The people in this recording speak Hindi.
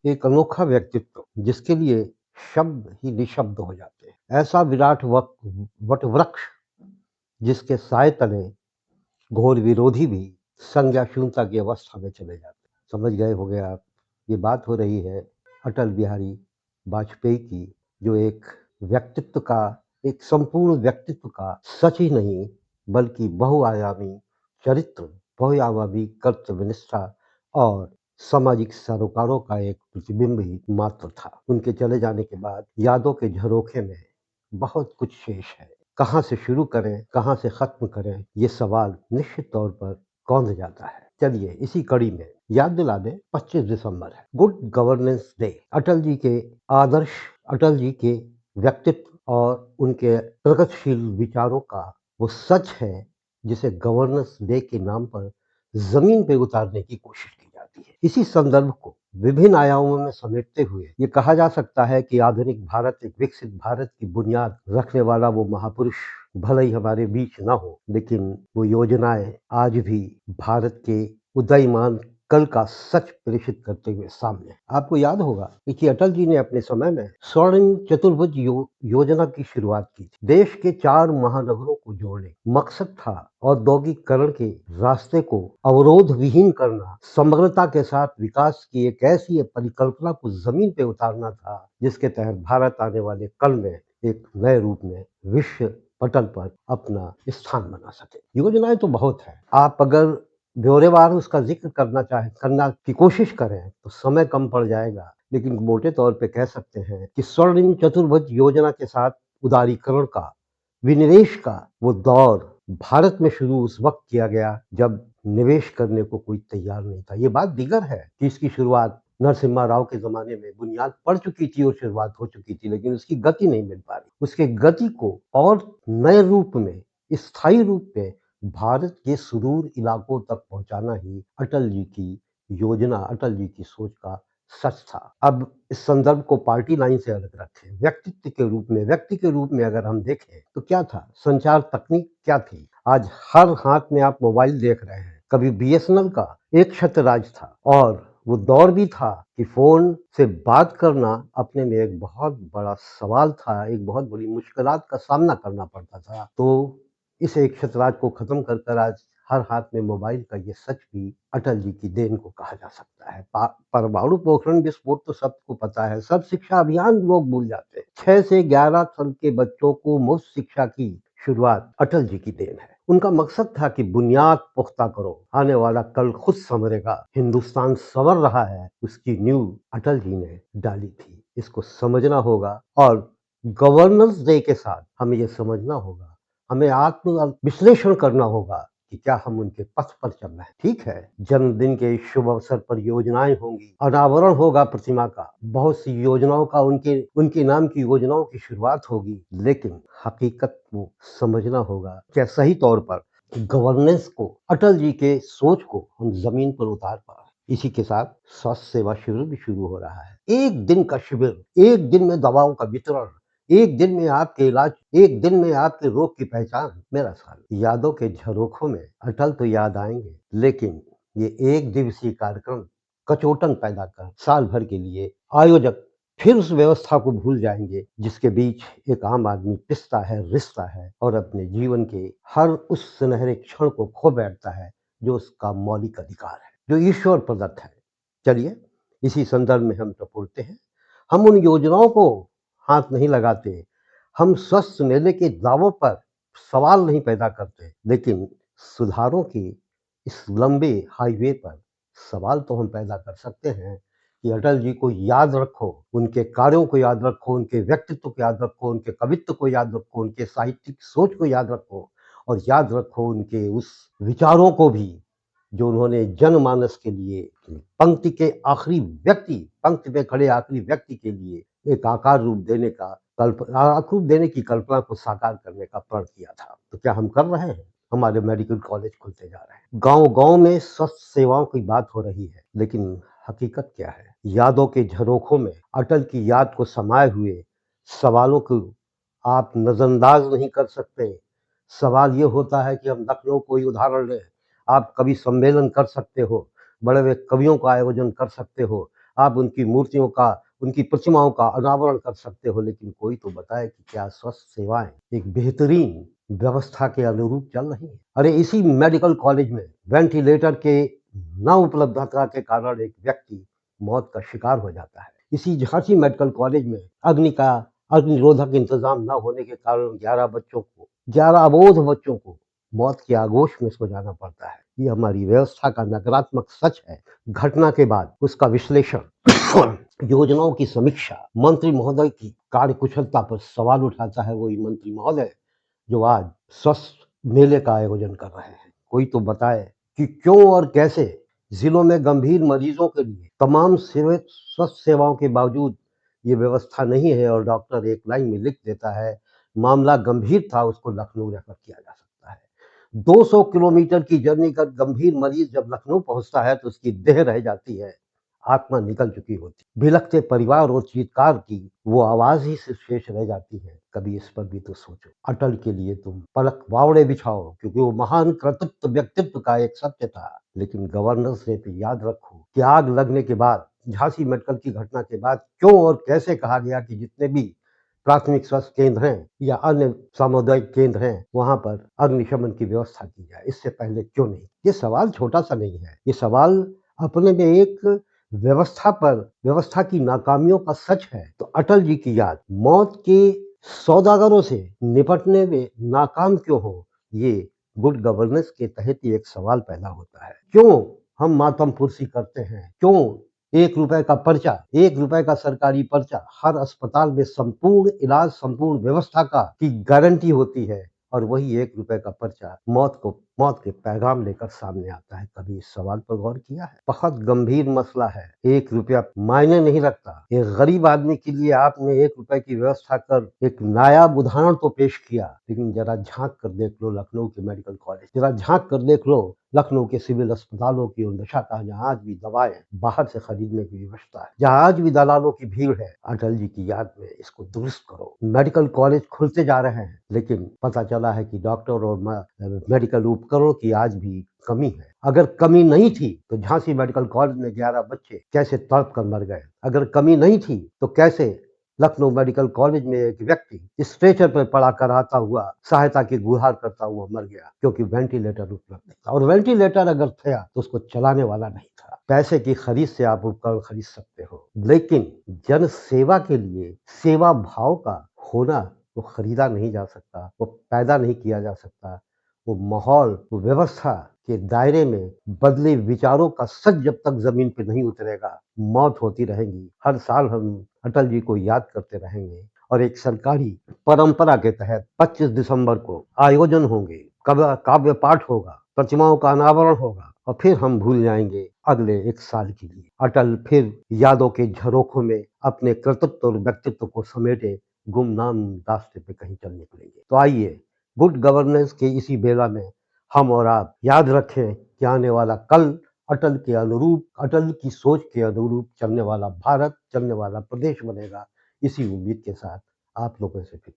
एक अनोखा व्यक्तित्व जिसके लिए शब्द ही निशब्द हो जाते हैं। ऐसा विराट वटवृक्ष जिसके साए तले घोर विरोधी भी संज्ञा शून्यता की अवस्था में चले जाते हैं। समझ गए होंगे आप। ये बात हो रही है अटल बिहारी वाजपेयी की, जो एक व्यक्तित्व का, एक संपूर्ण व्यक्तित्व का सच ही नहीं बल्कि बहुआयामी चरित्र, बहुआयामी कर्तव्यनिष्ठा और सामाजिक सरोकारों का एक प्रतिबिंब ही मात्र था। उनके चले जाने के बाद यादों के झरोखे में बहुत कुछ शेष है। कहाँ से शुरू करें, कहाँ से खत्म करें, ये सवाल निश्चित तौर पर कौंध जाता है। चलिए इसी कड़ी में याद दिला दें, 25 दिसंबर है, good governance day. Atal ji के आदर्श, अटल जी के व्यक्तित्व और उनके प्रगतिशील विचारों का वो सच है जिसे गवर्नेंस डे के नाम पर जमीन पे उतारने की कोशिश की जाती है। इसी संदर्भ को विभिन्न आयामों में समेटते हुए ये कहा जा सकता है कि आधुनिक भारत, एक विकसित भारत की बुनियाद रखने वाला वो महापुरुष भले ही हमारे बीच ना हो, लेकिन वो योजनाएं आज भी भारत के उदयमान कल का सच प्रेषित करते हुए सामने है। आपको याद होगा कि अटल जी ने अपने समय में स्वर्णिम चतुर्भुज योजना की शुरुआत की थी। देश के 4 महानगरों को जोड़ने मकसद था। औद्योगिकरण के रास्ते को अवरोध विहीन करना, समग्रता के साथ विकास की एक ऐसी परिकल्पना को जमीन पे उतारना था जिसके तहत भारत आने वाले कल में एक नए रूप में विश्व पटल पर अपना स्थान बना सके। योजनाएं तो बहुत है। आप अगर ब्यौरेवार उसका जिक्र करना की कोशिश करें तो समय कम पड़ जाएगा, लेकिन मोटे तौर पे कह सकते हैं कि स्वर्णिम चतुर्भुज योजना के साथ उदारीकरण का, विनिवेश का वो दौर भारत में शुरू उस वक्त किया गया जब निवेश करने को कोई तैयार नहीं था। ये बात दीगर है कि इसकी शुरुआत नरसिम्हा राव के जमाने में बुनियाद पड़ चुकी थी और शुरुआत हो चुकी थी, लेकिन उसकी गति नहीं मिल पा रही। उसके गति को और नए रूप में, स्थायी रूप में भारत के सुदूर इलाकों तक पहुंचाना ही अटल जी की योजना, अटल जी की सोच का सच था। अब इस संदर्भ को पार्टी लाइन से अलग रखें, व्यक्तित्व के रूप में, व्यक्ति के रूप में अगर हम देखें तो क्या था? संचार तकनीक क्या थी? आज हर हाथ में आप मोबाइल देख रहे हैं। कभी बीएसएनएल का एक छत्र राज था और वो दौर भी था कि फोन से बात करना अपने में एक बहुत बड़ा सवाल था, एक बहुत बड़ी मुश्किलात का सामना करना पड़ता था। तो इस एक छत्रराज को खत्म कर कर आज हर हाथ में मोबाइल का ये सच भी अटल जी की देन को कहा जा सकता है। परमाणु पोखरण विस्फोट तो सबको पता है, सब शिक्षा अभियान लोग भूल जाते हैं। 6 से 11 साल के बच्चों को मुफ्त शिक्षा की शुरुआत अटल जी की देन है। उनका मकसद था कि बुनियाद पुख्ता करो, आने वाला कल खुद संवरेगा। हिंदुस्तान संवर रहा है, उसकी नींव अटल जी ने डाली थी। इसको समझना होगा और गवर्नेंस डे के साथ हमें ये समझना होगा, हमें आत्म विश्लेषण करना होगा कि क्या हम उनके पथ पर चल रहे हैं। ठीक है, जन्मदिन के इस शुभ अवसर पर योजनाएं होंगी, अनावरण होगा प्रतिमा का, बहुत सी योजनाओं का, उनके उनके नाम की योजनाओं की शुरुआत होगी, लेकिन हकीकत को समझना होगा क्या सही तौर पर गवर्नेंस को, अटल जी के सोच को हम जमीन पर उतार पा रहे हैं। इसी के साथ स्वास्थ्य सेवा शिविर भी शुरू हो रहा है। एक दिन का शिविर, एक दिन में दवाओं का वितरण, एक दिन में आपके इलाज, एक दिन में आपके रोग की पहचान। मेरा साल यादों के झरोखों में अटल तो याद आएंगे, लेकिन ये एक दिवसीय कार्यक्रम कचोटन पैदा कर साल भर के लिए आयोजक फिर उस व्यवस्था को भूल जाएंगे जिसके बीच एक आम आदमी पिसता है, रिसता है और अपने जीवन के हर उस सुनहरे क्षण को खो बैठता है जो उसका मौलिक अधिकार है, जो ईश्वर प्रदत्त है। चलिए इसी संदर्भ में हम टपोरते हैं। हम उन योजनाओं को हाथ नहीं लगाते, हम स्वस्थ मेले के दावों पर सवाल नहीं पैदा करते, लेकिन सुधारों की इस लंबे हाईवे पर सवाल तो हम पैदा कर सकते हैं कि अटल जी को याद रखो, उनके कार्यों को याद रखो, उनके व्यक्तित्व को याद रखो, उनके कवित्व को याद रखो, उनके साहित्यिक सोच को याद रखो और याद रखो उनके उस विचारों को भी जो उन्होंने जनमानस के लिए, पंक्ति के आखिरी व्यक्ति, पंक्ति में खड़े आखिरी व्यक्ति के लिए एक आकार रूप देने का आकार रूप देने की कल्पना को साकार करने का प्रण किया था। तो क्या हम कर रहे हैं? हमारे मेडिकल कॉलेज खुलते जा रहे हैं, गांव गांव में स्वास्थ्य सेवाओं की बात हो रही है, लेकिन हकीकत क्या है? यादों के झरोखों में अटल की याद को समाये हुए सवालों को आप नजरअंदाज नहीं कर सकते। सवाल ये होता है कि हम लखनऊ को ही उदाहरण लें, आप कवि सम्मेलन कर सकते हो, बड़े बड़े कवियों का आयोजन कर सकते हो, आप उनकी मूर्तियों का, उनकी प्रतिमाओं का अनावरण कर सकते हो, लेकिन कोई तो बताए कि क्या स्वास्थ्य सेवाएं एक बेहतरीन व्यवस्था के अनुरूप चल रही है। अरे इसी मेडिकल कॉलेज में वेंटिलेटर के न उपलब्धता के कारण एक व्यक्ति मौत का शिकार हो जाता है। इसी झांसी मेडिकल कॉलेज में अग्निरोधक इंतजाम न होने के कारण 11 अबोध बच्चों को मौत के आगोश में सो जाना पड़ता है। ये हमारी व्यवस्था का नकारात्मक सच है। घटना के बाद उसका विश्लेषण योजनाओं की समीक्षा, मंत्री महोदय की कार्यकुशलता पर सवाल उठाता है वही मंत्री महोदय जो आज स्वास्थ्य मेले का आयोजन कर रहे हैं। कोई तो बताए कि क्यों और कैसे जिलों में गंभीर मरीजों के लिए तमाम स्वास्थ्य सेवाओं के बावजूद ये व्यवस्था नहीं है, और डॉक्टर एक लाइन में लिख देता है मामला गंभीर था, उसको लखनऊ रेफर किया जा सकता है। 200 किलोमीटर की जर्नी कर गंभीर मरीज जब लखनऊ पहुंचता है तो उसकी देह रह जाती है, आत्मा निकल चुकी होती, बिलखते परिवार और चीत्कार की वो आवाज ही सिर्फ शेष रह जाती है। कभी इस पर भी तो सोचो। अटल के लिए तुम पलक वावड़े बिछाओ क्योंकि वो महान कृतित्व व्यक्तित्व का एक सत्य था, लेकिन गवर्नर से तो याद रखो कि आग लगने के बाद, झांसी मेडिकल की घटना के बाद क्यों और कैसे कहा गया कि जितने भी प्राथमिक स्वास्थ्य केंद्र हैं या अन्य सामुदायिक केंद्र हैं वहां पर अग्निशमन की व्यवस्था की जाए, इससे पहले क्यों नहीं। ये सवाल छोटा सा नहीं है, ये सवाल अपने में एक व्यवस्था की नाकामियों का सच है। तो अटल जी की याद मौत के सौदागरों से निपटने में नाकाम क्यों हो, ये गुड गवर्नेंस के तहत ही एक सवाल पैदा होता है। क्यों हम मातम पुरसी करते हैं, क्यों 1 रुपए का पर्चा, 1 रुपए का सरकारी पर्चा, हर अस्पताल में संपूर्ण इलाज, संपूर्ण व्यवस्था का की गारंटी होती है, और वही 1 रुपए का पर्चा मौत के पैगाम लेकर सामने आता है। कभी इस सवाल पर गौर किया है? बहुत गंभीर मसला है। 1 रुपया मायने नहीं रखता। एक गरीब आदमी के लिए आपने 1 रुपए की व्यवस्था कर एक नायाब उदाहरण तो पेश किया, लेकिन जरा झांक कर देख लो लखनऊ के मेडिकल कॉलेज, जरा झांक कर देख लो लखनऊ के सिविल अस्पतालों की उन दशा का, जहाँ आज भी दवाएं बाहर से खरीदने की व्यवस्था है, जहाँ आज भी दलालों की भीड़ है। अटल जी की याद में इसको दुरुस्त करो। मेडिकल कॉलेज खुलते जा रहे हैं, लेकिन पता चला है कि डॉक्टर और मेडिकल उपकरणों की आज भी कमी है। अगर कमी नहीं थी तो झांसी मेडिकल कॉलेज में 11 बच्चे कैसे तड़प कर मर गए? अगर कमी नहीं थी तो कैसे लखनऊ मेडिकल कॉलेज में एक व्यक्ति स्ट्रेचर पर पड़ा कराता हुआ, सहायता की गुहार करता हुआ मर गया, क्योंकि वेंटिलेटर उपलब्ध नहीं था। और वेंटिलेटर अगर था तो उसको चलाने वाला नहीं था। पैसे की खरीद से आप उपकरण खरीद सकते हो, लेकिन जन सेवा के लिए सेवा भाव का होना वो खरीदा नहीं जा सकता, वो पैदा नहीं किया जा सकता। वो माहौल, वो व्यवस्था के दायरे में बदले विचारों का सच जब तक जमीन पे नहीं उतरेगा, मौत होती रहेगी। हर साल हम अटल जी को याद करते रहेंगे, और एक सरकारी परंपरा के तहत 25 दिसंबर को आयोजन होंगे, काव्य पाठ होगा, प्रतिमाओं का अनावरण होगा, और फिर हम भूल जाएंगे अगले 1 साल के लिए। अटल फिर यादों के झरोखों में अपने कृतित्व और व्यक्तित्व को समेटे गुमनाम रास्ते पे कहीं चल निकलेंगे। तो आइए गुड गवर्नेंस के इसी बेला में हम और आप याद रखें कि आने वाला कल अटल के अनुरूप, अटल की सोच के अनुरूप चलने वाला भारत, चलने वाला प्रदेश बनेगा। इसी उम्मीद के साथ आप लोगों से फिर